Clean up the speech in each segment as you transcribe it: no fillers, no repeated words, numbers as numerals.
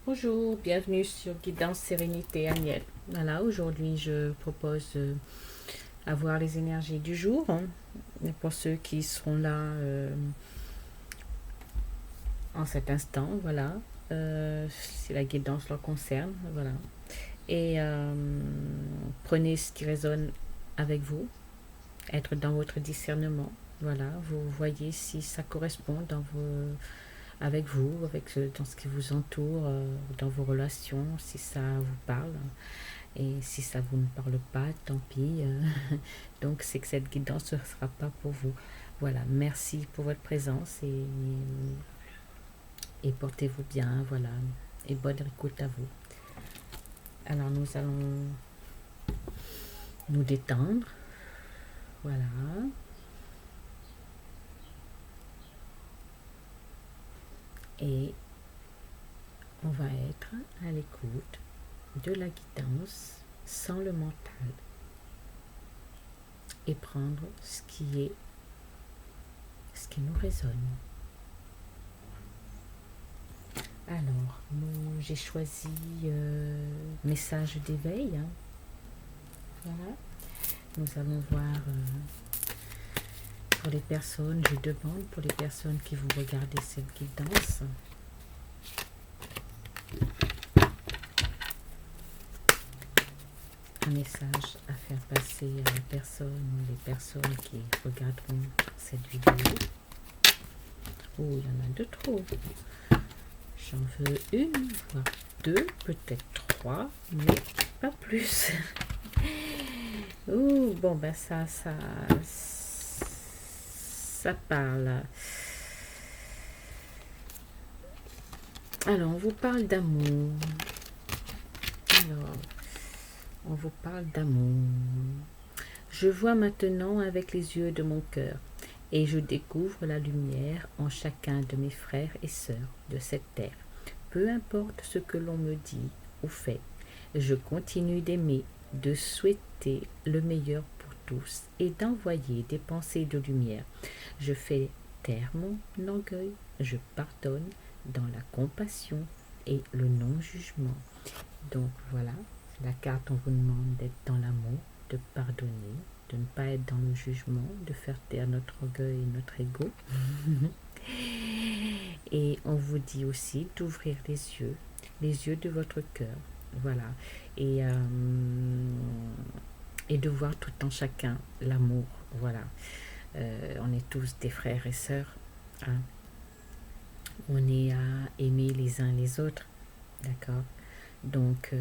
Bonjour, bienvenue sur Guidance Sérénité Agnelle. Voilà, aujourd'hui je propose avoir les énergies du jour. Et pour ceux qui seront là en cet instant, voilà, si la guidance leur concerne, voilà. Et prenez ce qui résonne avec vous, être dans votre discernement. Voilà, vous voyez si ça correspond avec vous, dans ce qui vous entoure, dans vos relations, si ça vous parle. Et si ça vous ne parle pas, tant pis. Donc c'est que cette guidance ne sera pas pour vous. Voilà, merci pour votre présence et portez-vous bien, voilà. Et bonne écoute à vous. Alors nous allons nous détendre. Voilà. Et on va être à l'écoute de la guidance sans le mental. Et prendre ce qui nous résonne. Alors, j'ai choisi message d'éveil. Voilà. Nous allons voir pour les personnes, je demande pour les personnes qui vous regardez cette guidance. Un message à faire passer à la personne ou les personnes qui regarderont cette vidéo. Oh, il y en a de trop. J'en veux une, voire deux, peut-être trois, mais pas plus. Oh, bon, ben ça parle. Alors, on vous parle d'amour. Alors, on vous parle d'amour. Je vois maintenant avec les yeux de mon cœur et je découvre la lumière en chacun de mes frères et sœurs de cette terre. Peu importe ce que l'on me dit ou fait, je continue d'aimer, de souhaiter le meilleur pour tous et d'envoyer des pensées de lumière. Je fais taire mon orgueil, je pardonne dans la compassion et le non-jugement. Donc voilà, la carte, on vous demande d'être dans l'amour, de pardonner, de ne pas être dans le jugement, de faire taire notre orgueil et notre ego. Et on vous dit aussi d'ouvrir les yeux de votre cœur. Voilà. Et de voir tout en chacun l'amour. Voilà. On est tous des frères et sœurs. Hein. On est à aimer les uns les autres. D'accord. Donc,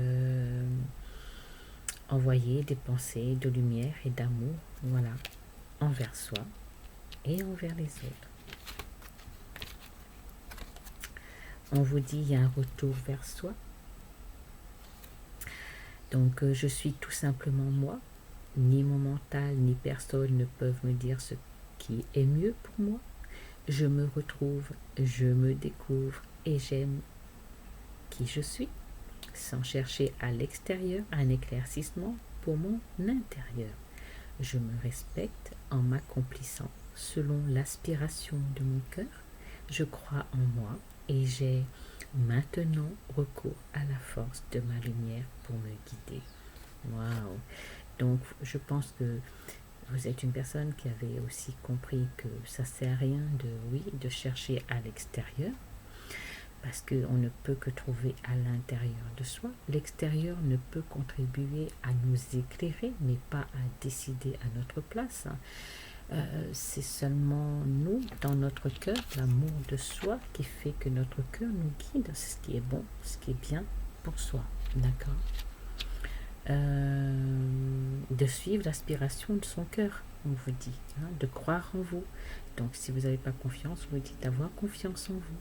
envoyer des pensées de lumière et d'amour, voilà, envers soi et envers les autres. On vous dit, il y a un retour vers soi. Donc, je suis tout simplement moi. Ni mon mental, ni personne ne peuvent me dire ce qui est mieux pour moi. Je me retrouve, je me découvre et j'aime qui je suis, sans chercher à l'extérieur un éclaircissement pour mon intérieur. Je me respecte en m'accomplissant selon l'aspiration de mon cœur. Je crois en moi et j'ai maintenant recours à la force de ma lumière pour me guider. Waouh! Donc, je pense que vous êtes une personne qui avait aussi compris que ça ne sert à rien de chercher à l'extérieur, parce qu'on ne peut que trouver à l'intérieur de soi. L'extérieur ne peut contribuer à nous éclairer, mais pas à décider à notre place. C'est seulement nous, dans notre cœur, l'amour de soi qui fait que notre cœur nous guide. C'est ce qui est bon, ce qui est bien pour soi. D'accord. De suivre l'aspiration de son cœur, on vous dit, hein, de croire en vous. Donc si vous n'avez pas confiance, on vous dit d'avoir confiance en vous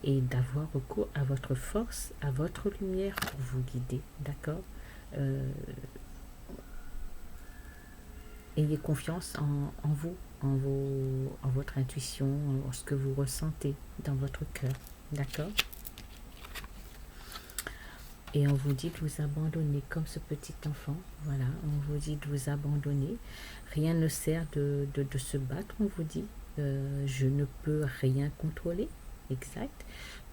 et d'avoir recours à votre force, à votre lumière pour vous guider, d'accord. Ayez confiance en vous, en votre intuition, en ce que vous ressentez dans votre cœur, d'accord. Et on vous dit de vous abandonner comme ce petit enfant. Voilà, on vous dit de vous abandonner. Rien ne sert de se battre, on vous dit. Je ne peux rien contrôler. exact.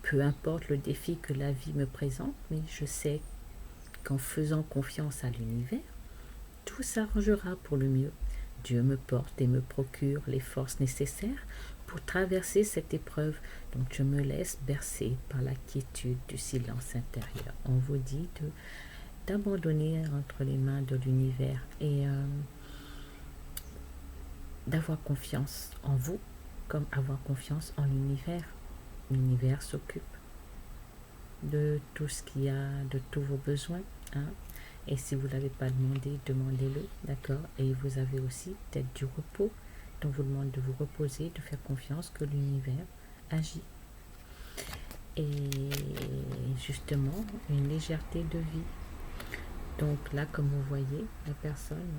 Peu importe le défi que la vie me présente, mais je sais qu'en faisant confiance à l'univers, tout s'arrangera pour le mieux. Dieu me porte et me procure les forces nécessaires pour traverser cette épreuve. Donc je me laisse bercer par la quiétude du silence intérieur. On vous dit d'abandonner entre les mains de l'univers et d'avoir confiance en vous comme avoir confiance en l'univers. L'univers s'occupe de tout ce qu'il y a, de tous vos besoins. Hein. Et si vous ne l'avez pas demandé, demandez-le, d'accord. Et vous avez aussi peut-être du repos. Donc vous demande de vous reposer, de faire confiance que l'univers agit. Et justement, une légèreté de vie. Donc là, comme vous voyez, la personne,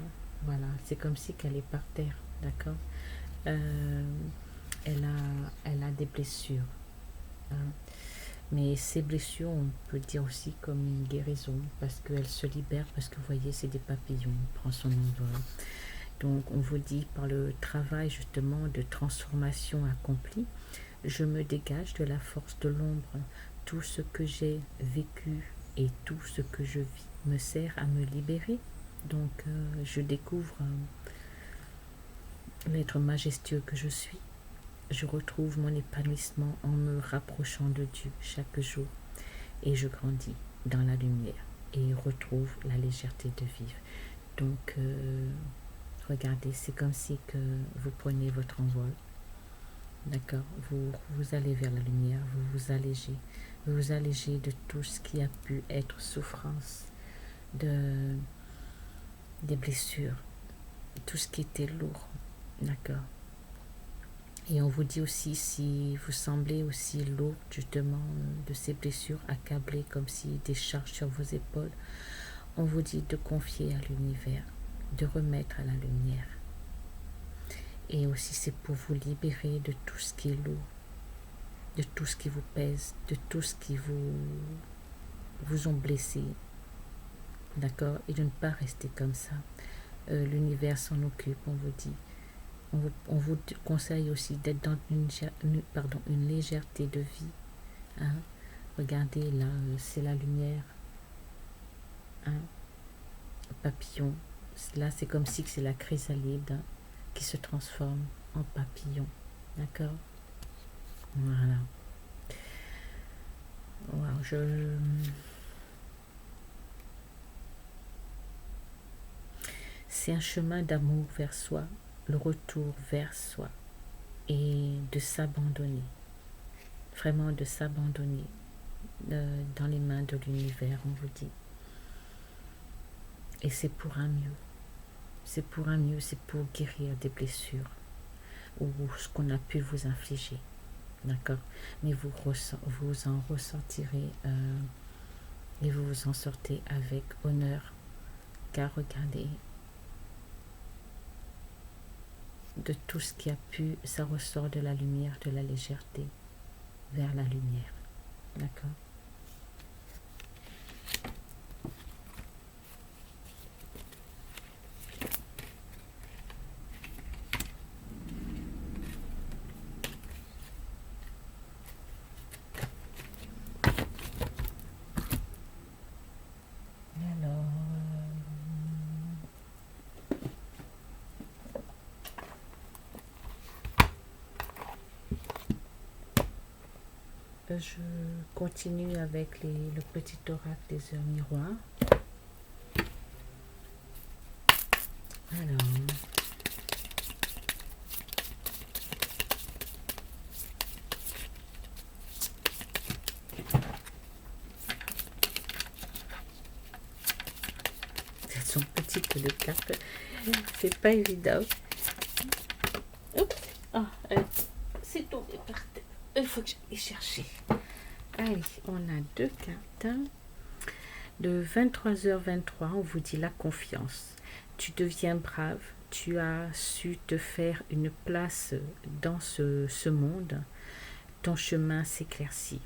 voilà, c'est comme si qu'elle est par terre, d'accord. Elle a des blessures. Hein. Mais ces blessures, on peut dire aussi comme une guérison, parce qu'elle se libère, parce que vous voyez, c'est des papillons, on prend son envol. Donc on vous dit, par le travail justement de transformation accompli, je me dégage de la force de l'ombre. Tout ce que j'ai vécu et tout ce que je vis me sert à me libérer. Donc je découvre l'être majestueux que je suis. Je retrouve mon épanouissement en me rapprochant de Dieu chaque jour et je grandis dans la lumière et retrouve la légèreté de vivre. Donc, regardez, c'est comme si que vous prenez votre envol, d'accord, vous allez vers la lumière, vous allégez de tout ce qui a pu être souffrance, des blessures, tout ce qui était lourd, d'accord. Et on vous dit aussi, si vous semblez aussi lourd justement de ces blessures, accablé comme si des charges sur vos épaules, on vous dit de confier à l'univers, de remettre à la lumière. Et aussi c'est pour vous libérer de tout ce qui est lourd, de tout ce qui vous pèse, de tout ce qui vous ont blessé, d'accord. Et de ne pas rester comme ça. L'univers s'en occupe, on vous dit. On vous conseille aussi d'être dans une légèreté de vie. Hein. Regardez là, c'est la lumière. Hein. Papillon. Là, c'est comme si c'est la chrysalide hein, qui se transforme en papillon. D'accord. Voilà. Wow, c'est un chemin d'amour vers soi, le retour vers soi et de s'abandonner, vraiment de s'abandonner dans les mains de l'univers, on vous dit. Et c'est pour un mieux, c'est pour un mieux, c'est pour guérir des blessures ou ce qu'on a pu vous infliger, d'accord. Mais vous en ressentirez et vous vous en sortez avec honneur, car regardez, de tout ce qui a pu, ça ressort de la lumière, de la légèreté, vers la lumière. D'accord. Alors, je continue avec le petit oracle des heures miroirs. Alors, elles sont petites les cartes, c'est pas évident. Oups. Ah, c'est tombé par terre. Il faut que j'aille chercher. Allez, on a deux cartes. De 23h23, on vous dit la confiance. Tu deviens brave, tu as su te faire une place dans ce monde. Ton chemin s'éclaircit.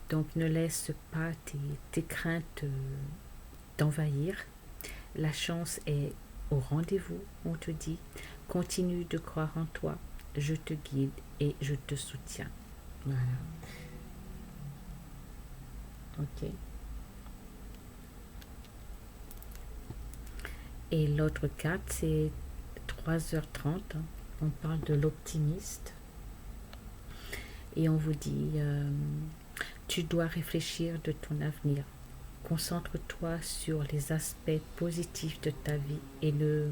Donc ne laisse pas tes craintes t'envahir. La chance est au rendez-vous, on te dit. Continue de croire en toi. Je te guide et je te soutiens. Voilà. Ok. Et l'autre carte, c'est 3h30. On parle de l'optimiste. Et on vous dit, tu dois réfléchir de ton avenir. Concentre-toi sur les aspects positifs de ta vie et ne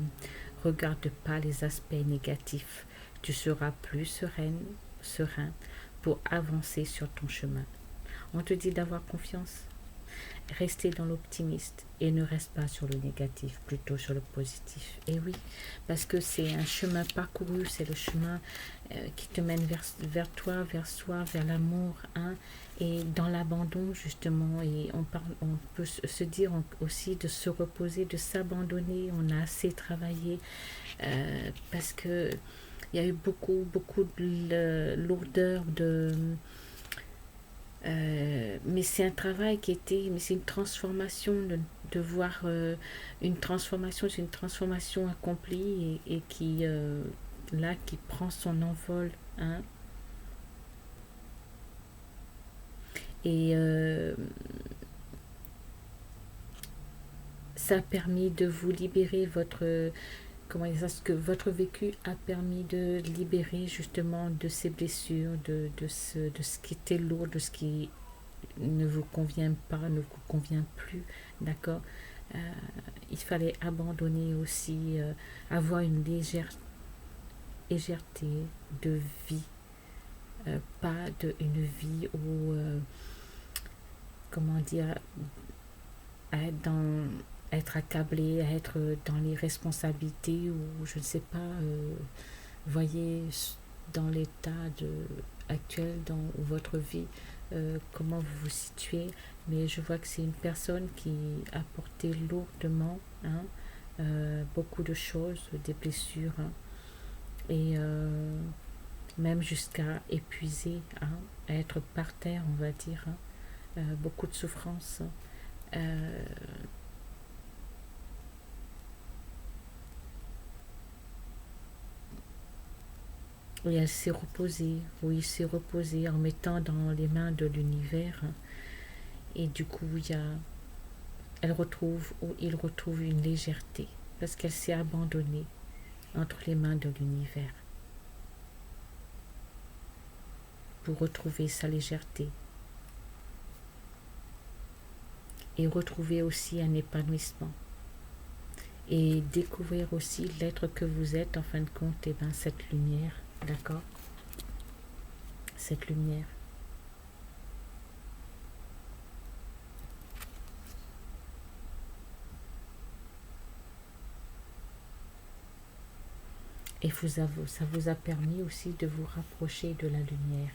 regarde pas les aspects négatifs. Tu seras plus serein pour avancer sur ton chemin. On te dit d'avoir confiance. Restez dans l'optimiste et ne reste pas sur le négatif, plutôt sur le positif. Et oui, parce que c'est un chemin parcouru, c'est le chemin qui te mène vers toi, vers soi, vers l'amour, hein, et dans l'abandon justement. Et on peut se dire aussi de se reposer, de s'abandonner. On a assez travaillé parce que il y a eu beaucoup de lourdeur mais c'est un travail mais c'est une transformation de voir une transformation, c'est une transformation accomplie et qui là qui prend son envol, hein. Et ça a permis de vous libérer comment dire ça, ce que votre vécu a permis de libérer justement de ces blessures, de ce qui était lourd, de ce qui ne vous convient pas, ne vous convient plus, d'accord. Euh, il fallait abandonner aussi, avoir une légèreté de vie, pas une vie où, comment dire, à être dans être accablé, à être dans les responsabilités ou je ne sais pas, voyez dans l'état actuel dans votre vie, comment vous vous situez, mais je vois que c'est une personne qui a porté lourdement, hein, beaucoup de choses, des blessures, hein, et même jusqu'à épuiser, hein, à être par terre, on va dire, hein, beaucoup de souffrance. Euh, et elle s'est reposée, oui, s'est reposée en mettant dans les mains de l'univers, hein, et du coup, elle retrouve ou il retrouve une légèreté parce qu'elle s'est abandonnée entre les mains de l'univers pour retrouver sa légèreté et retrouver aussi un épanouissement et découvrir aussi l'être que vous êtes en fin de compte, et ben cette lumière, d'accord, cette lumière. Et ça vous a permis aussi de vous rapprocher de la lumière.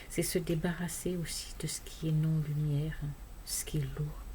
C'est se débarrasser aussi de ce qui est non-lumière, ce qui est lourd.